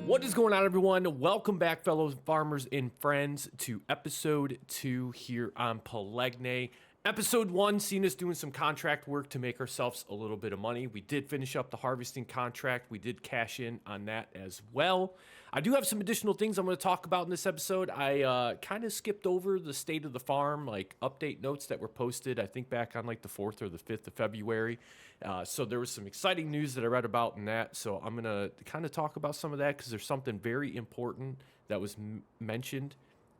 What is going on, everyone? Welcome back, fellow farmers and friends, to episode 2 here on Pelegne. Episode 1 seen us doing some contract work to make ourselves a little bit of money. We did finish up the harvesting contract. We did cash in on that as well. I do have some additional things I'm going to talk about in this episode. I kind of skipped over the state of the farm, like update notes that were posted, I think back on like the 4th or the 5th of February. So there was some exciting news that I read about in that. So I'm going to kind of talk about some of that because there's something very important that was mentioned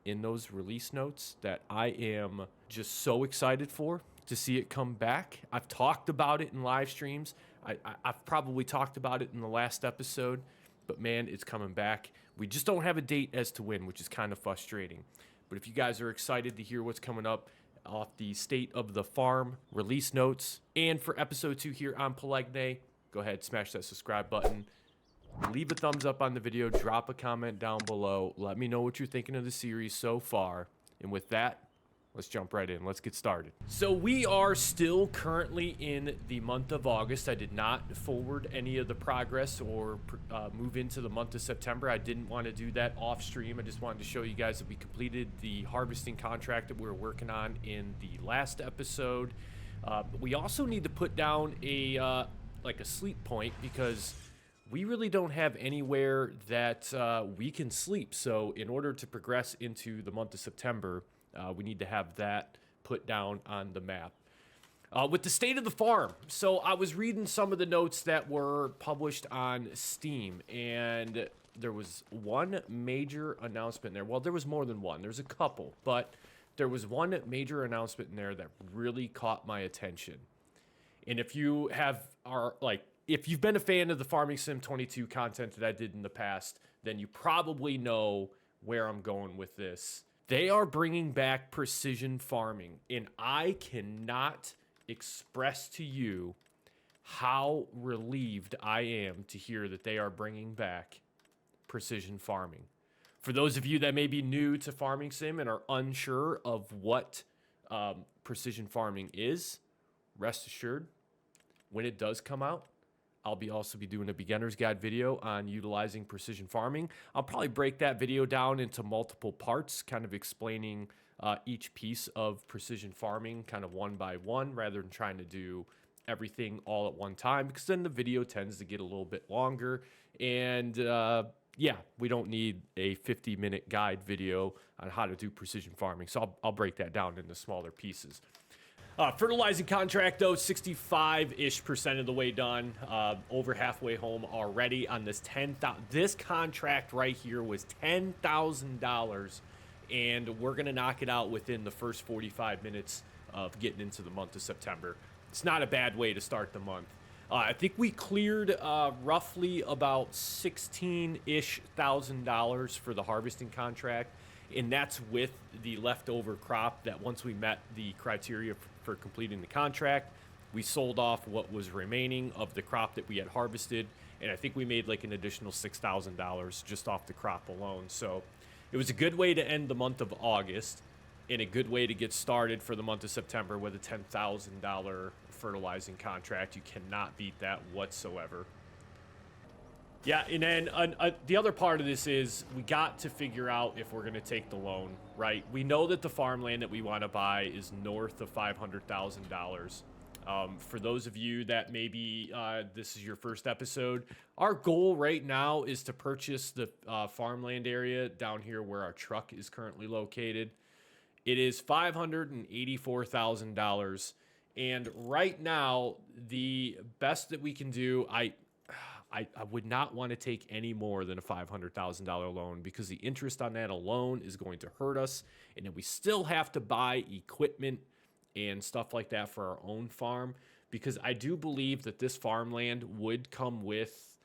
in those release notes that I am just so excited for to see it come back. I've talked about it in live streams. I've probably talked about it in the last episode, but man, it's coming back. We just don't have a date as to when, which is kind of frustrating. But if you guys are excited to hear what's coming up off the State of the Farm release notes, and for episode 2 here on Pelegne, go ahead, smash that subscribe button. Leave a thumbs up on the video, drop a comment down below. Let me know what you're thinking of the series so far. And with that, let's jump right in. Let's get started. So we are still currently in the month of August. I did not forward any of the progress or move into the month of September. I didn't want to do that off stream. I just wanted to show you guys that we completed the harvesting contract that we were working on in the last episode. We also need to put down a like a sleep point because we really don't have anywhere that we can sleep. So in order to progress into the month of September, we need to have that put down on the map. With the state of the farm, so I was reading some of the notes that were published on Steam, and there was one major announcement there. Well, there was more than one. There's a couple, but there was one major announcement in there that really caught my attention. And if you if you've been a fan of the Farming Sim 22 content that I did in the past, then you probably know where I'm going with this. They are bringing back precision farming, and I cannot express to you how relieved I am to hear that they are bringing back precision farming. For those of you that may be new to Farming Sim and are unsure of what precision farming is, rest assured, when it does come out, I'll also be doing a beginner's guide video on utilizing precision farming. I'll probably break that video down into multiple parts, kind of explaining each piece of precision farming kind of one by one, rather than trying to do everything all at one time, because then the video tends to get a little bit longer. And yeah, we don't need a 50-minute guide video on how to do precision farming. So I'll break that down into smaller pieces. Fertilizing contract, though, 65-ish% of the way done, over halfway home already on this this contract right here was $10,000, and we're going to knock it out within the first 45 minutes of getting into the month of September. It's not a bad way to start the month. I think we cleared roughly about $16-ish thousand for the harvesting contract, and that's with the leftover crop that once we met the criteria for completing the contract, we sold off what was remaining of the crop that we had harvested, and I think we made like an additional $6,000 just off the crop alone. So it was a good way to end the month of August and a good way to get started for the month of September with a $10,000 fertilizing contract. You cannot beat that whatsoever. Yeah, and then the other part of this is we got to figure out if we're going to take the loan, right? We know that the farmland that we want to buy is north of $500,000. For those of you that maybe this is your first episode, our goal right now is to purchase the farmland area down here where our truck is currently located. It is $584,000, and right now, the best that we can do, I would not want to take any more than a $500,000 loan because the interest on that alone is going to hurt us. And then we still have to buy equipment and stuff like that for our own farm, because I do believe that this farmland would come with,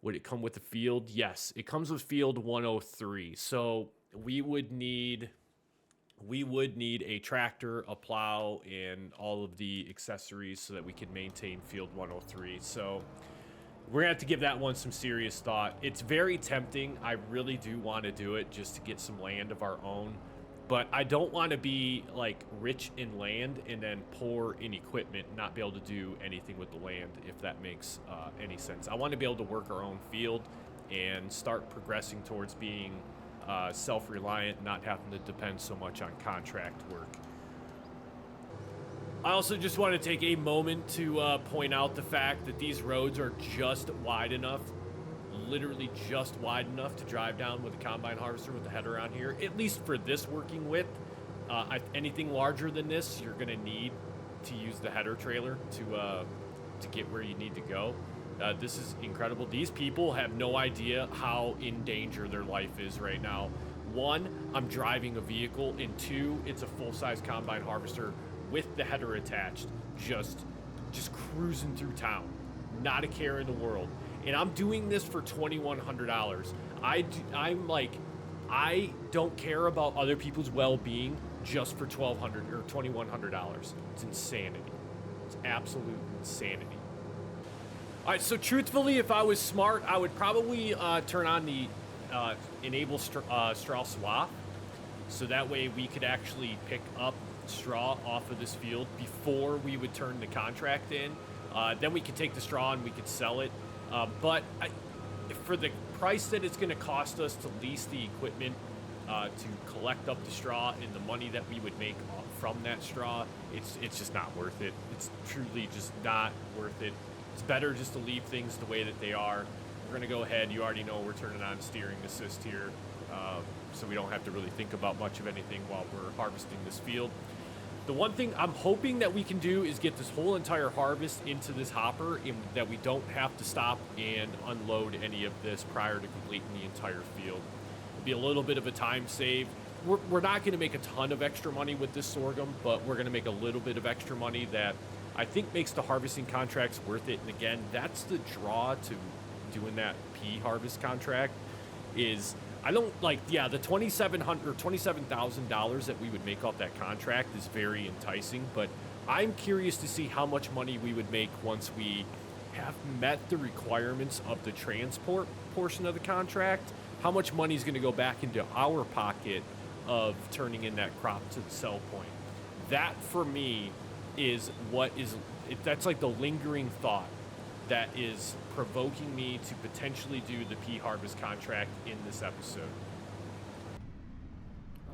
would it come with the field? Yes, it comes with field 103. So we would need a tractor, a plow, and all of the accessories so that we can maintain field 103. So we're gonna have to give that one some serious thought. It's very tempting. I really do want to do it just to get some land of our own, but I don't want to be like rich in land and then poor in equipment, not be able to do anything with the land, if that makes any sense. I want to be able to work our own field and start progressing towards being self-reliant, not having to depend so much on contract work. I also just want to take a moment to point out the fact that these roads are just wide enough, literally just wide enough to drive down with a combine harvester with the header on here, at least for this working width. Anything larger than this, you're going to need to use the header trailer to get where you need to go. This is incredible. These people have no idea how in danger their life is right now. One, I'm driving a vehicle, and two, it's a full-size combine harvester with the header attached, just cruising through town, not a care in the world. And I'm doing this for $2,100. I don't care about other people's well-being just for $1,200 or $2,100. It's insanity. It's absolute insanity. All right, so truthfully, if I was smart, I would probably turn on the enable straw swap, so that way we could actually pick up straw off of this field before we would turn the contract in. Then we could take the straw and we could sell it. For the price that it's going to cost us to lease the equipment to collect up the straw and the money that we would make from that straw, it's just not worth it. It's truly just not worth it. It's better just to leave things the way that they are. We're going to go ahead. You already know we're turning on steering assist here, so we don't have to really think about much of anything while we're harvesting this field. The one thing I'm hoping that we can do is get this whole entire harvest into this hopper, and that we don't have to stop and unload any of this prior to completing the entire field. It'll be a little bit of a time save. We're not going to make a ton of extra money with this sorghum, but we're going to make a little bit of extra money that I think makes the harvesting contracts worth it. And again, that's the draw to doing that pea harvest contract is I don't like, the $2,700 or $27,000 that we would make off that contract is very enticing, but I'm curious to see how much money we would make once we have met the requirements of the transport portion of the contract. How much money is going to go back into our pocket of turning in that crop to the sell point? That for me is that's like the lingering thought that is provoking me to potentially do the pea harvest contract in this episode.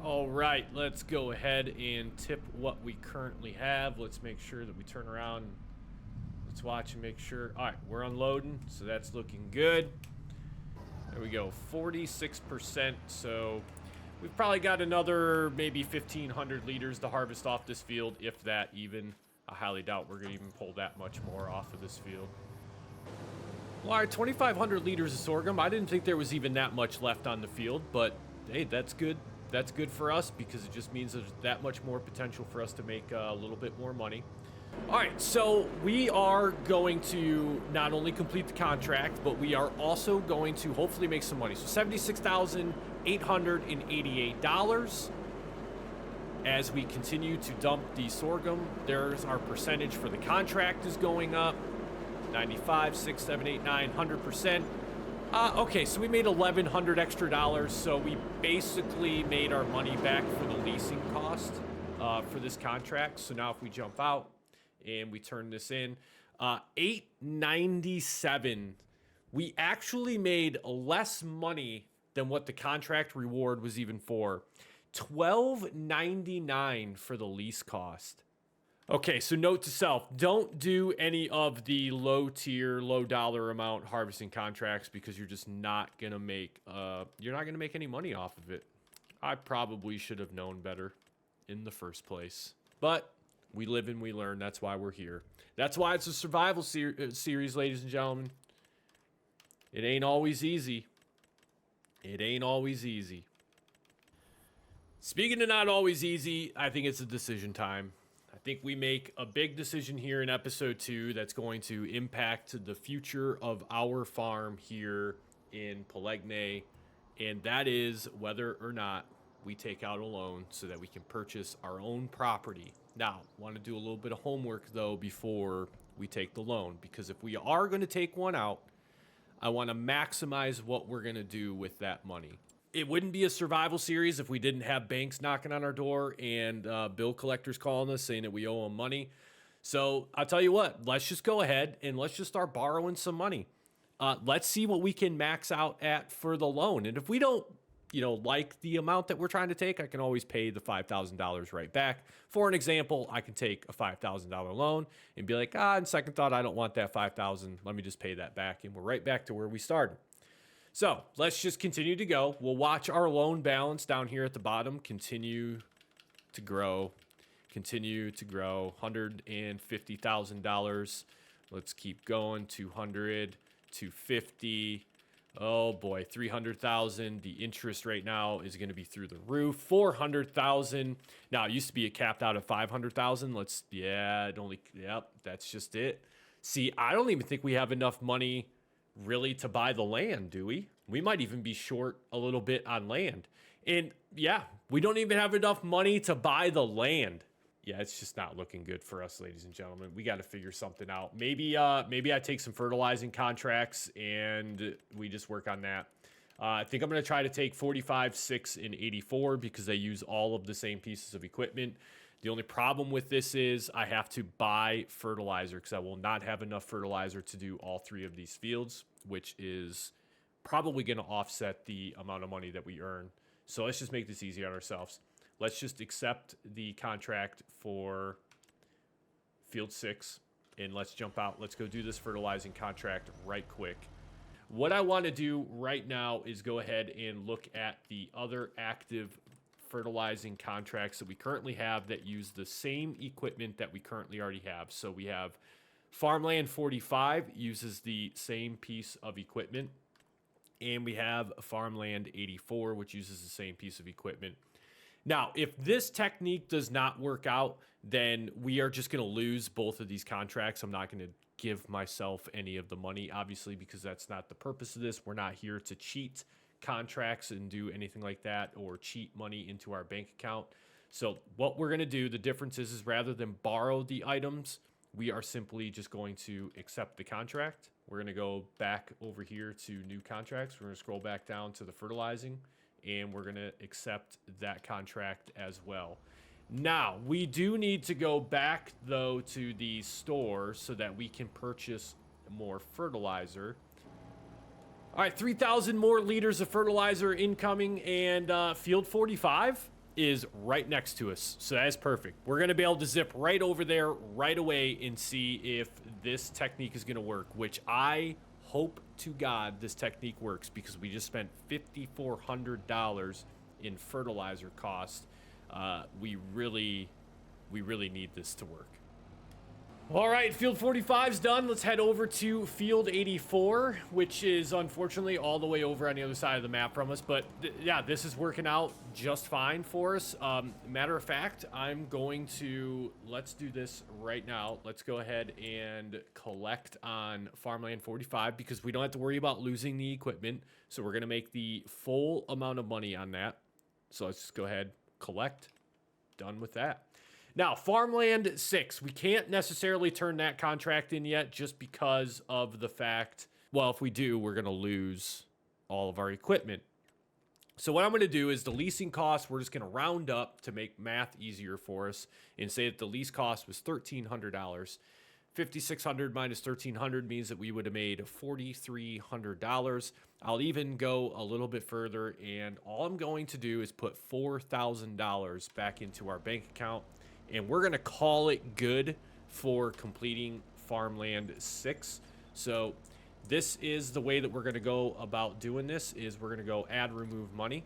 All right, let's go ahead and tip what we currently have. Let's make sure that we turn around. Let's watch and make sure. All right, we're unloading, so that's looking good. There we go, 46%. So we've probably got another maybe 1,500 liters to harvest off this field, if that even. I highly doubt we're going to even pull that much more off of this field. Well, all right, 2,500 liters of sorghum. I didn't think there was even that much left on the field, but hey, that's good. That's good for us because it just means there's that much more potential for us to make a little bit more money. All right, so we are going to not only complete the contract, but we are also going to hopefully make some money. So $76,888. As we continue to dump the sorghum, there's our percentage for the contract is going up. 95, 6, 7, 8, 9, 100%. Okay, so we made $1,100 extra dollars, so we basically made our money back for the leasing cost for this contract. So now if we jump out and we turn this in, $897. We actually made less money than what the contract reward was even for. $12.99 for the lease cost. Okay, so note to self, don't do any of the low tier, low dollar amount harvesting contracts because you're just not going to make any money off of it. I probably should have known better in the first place. But we live and we learn. That's why we're here. That's why it's a survival series, ladies and gentlemen. It ain't always easy. It ain't always easy. Speaking of not always easy, I think it's a decision time. I think we make a big decision here in episode 2 that's going to impact the future of our farm here in Polegne, and that is whether or not we take out a loan so that we can purchase our own property. Now, want to do a little bit of homework, though, before we take the loan, because if we are going to take one out, I want to maximize what we're going to do with that money. It wouldn't be a survival series if we didn't have banks knocking on our door and bill collectors calling us saying that we owe them money. So I'll tell you what, let's just go ahead and let's just start borrowing some money. let's see what we can max out at for the loan. And if we don't, like the amount that we're trying to take, I can always pay the $5,000 right back. For an example, I can take a $5,000 loan and be like, in second thought, I don't want that $5,000. Let me just pay that back. And we're right back to where we started. So let's just continue to go. We'll watch our loan balance down here at the bottom continue to grow, $150,000. Let's keep going. 200, 250. Oh boy, 300,000. The interest right now is going to be through the roof. 400,000. Now it used to be capped out at 500,000. That's just it. See, I don't even think we have enough money really to buy the land, do we? We might even be short a little bit on land. And yeah, we don't even have enough money to buy the land. Yeah, it's just not looking good for us, ladies and gentlemen. We got to figure something out. Maybe I take some fertilizing contracts and we just work on that. I think I'm going to try to take 45, 6, and 84 because they use all of the same pieces of equipment. The only problem with this is I have to buy fertilizer because I will not have enough fertilizer to do all 3 of these fields, which is probably going to offset the amount of money that we earn. So let's just make this easy on ourselves. Let's just accept the contract for field 6 and let's jump out. Let's go do this fertilizing contract right quick. What I want to do right now is go ahead and look at the other active fertilizing contracts that we currently have that use the same equipment that we currently already have. So we have Farmland 45 uses the same piece of equipment, and we have Farmland 84, which uses the same piece of equipment. Now, if this technique does not work out, then we are just going to lose both of these contracts. I'm not going to give myself any of the money, obviously, because that's not the purpose of this. We're not here to cheat contracts and do anything like that or cheat money into our bank account. So what we're going to do, the difference is rather than borrow the items, we are simply just going to accept the contract. We're going to go back over here to new contracts. We're going to scroll back down to the fertilizing, and we're going to accept that contract as well. Now, we do need to go back, though, to the store so that we can purchase more fertilizer. All right, 3,000 more liters of fertilizer incoming, and field 45 is right next to us, so that is perfect. We're going to be able to zip right over there right away and see if this technique is going to work, which I hope to God this technique works because we just spent $5,400 in fertilizer cost. We really need this to work. All right, field 45 is done. Let's head over to field 84, which is unfortunately all the way over on the other side of the map from us. But yeah, this is working out just fine for us. Matter of fact, let's do this right now. Let's go ahead and collect on Farmland 45 because we don't have to worry about losing the equipment. So we're going to make the full amount of money on that. So let's just go ahead, collect. Done with that. Now, Farmland 6, we can't necessarily turn that contract in yet just because of the fact, well, if we do, we're going to lose all of our equipment. So what I'm going to do is the leasing cost, we're just going to round up to make math easier for us and say that the lease cost was $1,300. $5,600 minus $1,300 means that we would have made $4,300. I'll even go a little bit further, and all I'm going to do is put $4,000 back into our bank account. And we're going to call it good for completing Farmland 6. So this is the way that we're going to go about doing this is we're going to go add remove money.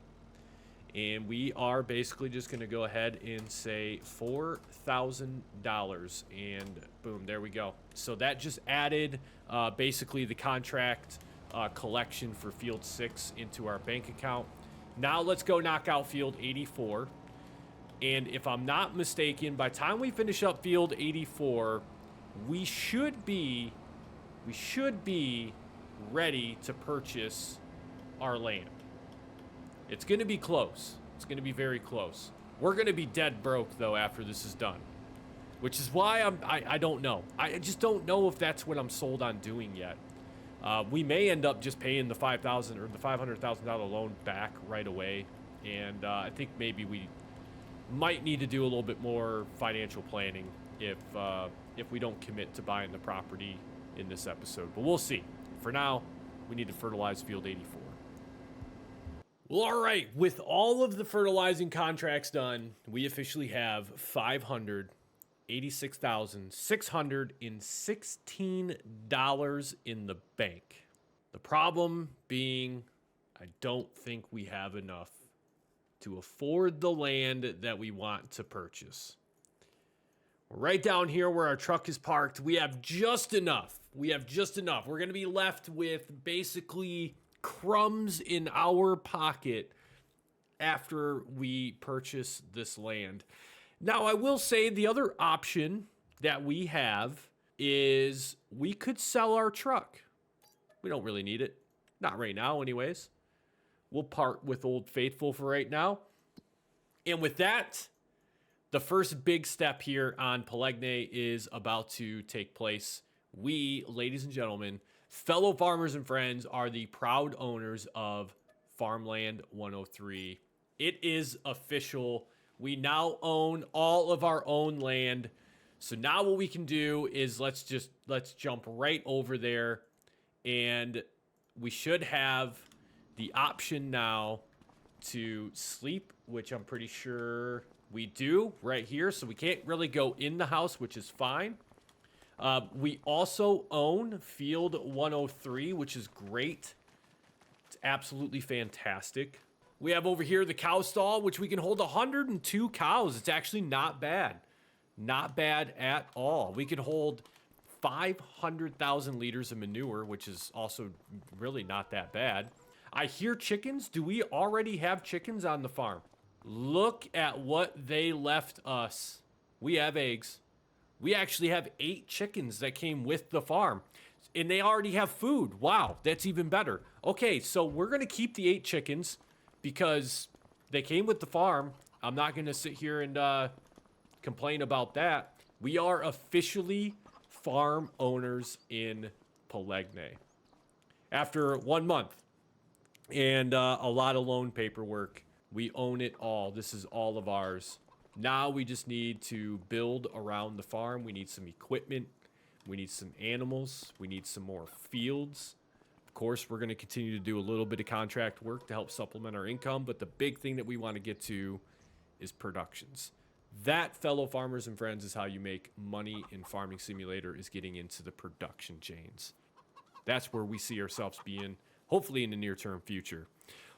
And we are basically just going to go ahead and say $4,000. And boom, there we go. So that just added basically the contract collection for field 6 into our bank account. Now let's go knock out field 84. And if I'm not mistaken, by the time we finish up field 84, we should be ready to purchase our land. It's going to be close. It's going to be very close. We're going to be dead broke, though, after this is done, which is why I don't know. I just don't know if that's what I'm sold on doing yet. We may end up just paying the $5,000 or the $500,000 loan back right away, and I think maybe we might need to do a little bit more financial planning if we don't commit to buying the property in this episode, but we'll see. For now, We need to fertilize field 84. Well, all right. With all of the fertilizing contracts done, we officially have $586,616 in the bank. The problem being, I don't think we have enough to afford the land that we want to purchase. We're right down here where our truck is parked. We have just enough. We're going to be left with basically crumbs in our pocket after we purchase this land. Now, I will say the other option that we have is we could sell our truck. We don't really need it. Not right now, anyways. We'll part with Old Faithful for right now. And with that, the first big step here on Polegne is about to take place. We, ladies and gentlemen, fellow farmers and friends, are the proud owners of Farmland 103. It is official. We now own all of our own land. So now what we can do is let's jump right over there, and we should have the option now to sleep, which I'm pretty sure we do right here. So we can't really go in the house, which is fine. We also own Field 103, which is great. It's absolutely fantastic. We have over here the cow stall, which we can hold 102 cows. It's actually not bad. Not bad at all. We can hold 500,000 liters of manure, which is also really not that bad. I hear chickens. Do we already have chickens on the farm? Look at what they left us. We have eggs. We actually have 8 chickens that came with the farm, and they already have food. Wow, that's even better. Okay, so we're going to keep the 8 chickens because they came with the farm. I'm not going to sit here and complain about that. We are officially farm owners in Polegne. After 1 month and a lot of loan paperwork, we own it all. This is all of ours. Now we just need to build around the farm. We need some equipment. We need some animals. We need some more fields. Of course, we're going to continue to do a little bit of contract work to help supplement our income. But the big thing that we want to get to is productions. That, fellow farmers and friends, is how you make money in Farming Simulator, is getting into the production chains. That's where we see ourselves being, hopefully in the near-term future.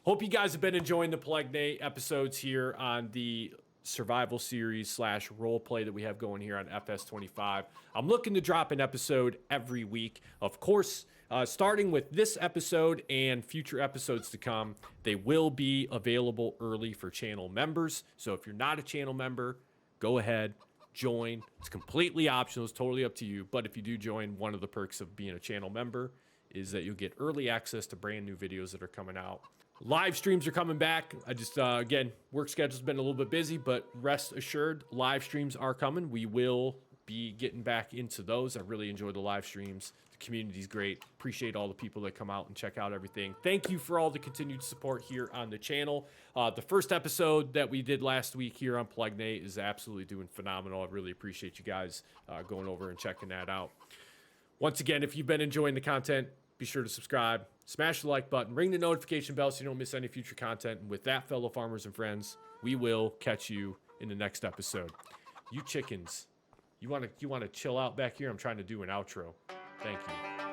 Hope you guys have been enjoying the Polegne episodes here on the survival series / role play that we have going here on FS25. I'm looking to drop an episode every week. Of course, starting with this episode and future episodes to come, they will be available early for channel members. So if you're not a channel member, go ahead, join. It's completely optional. It's totally up to you. But if you do join, one of the perks of being a channel member is that you'll get early access to brand new videos that are coming out. Live streams are coming back. I just, again, work schedule's been a little bit busy, but rest assured, live streams are coming. We will be getting back into those. I really enjoy the live streams. The community's great. Appreciate all the people that come out and check out everything. Thank you for all the continued support here on the channel. The first episode that we did last week here on Polegne is absolutely doing phenomenal. I really appreciate you guys going over and checking that out. Once again, if you've been enjoying the content, be sure to subscribe, smash the like button, ring the notification bell so you don't miss any future content. And with that, fellow farmers and friends, we will catch you in the next episode. You chickens, you want to chill out back here? I'm trying to do an outro. Thank you.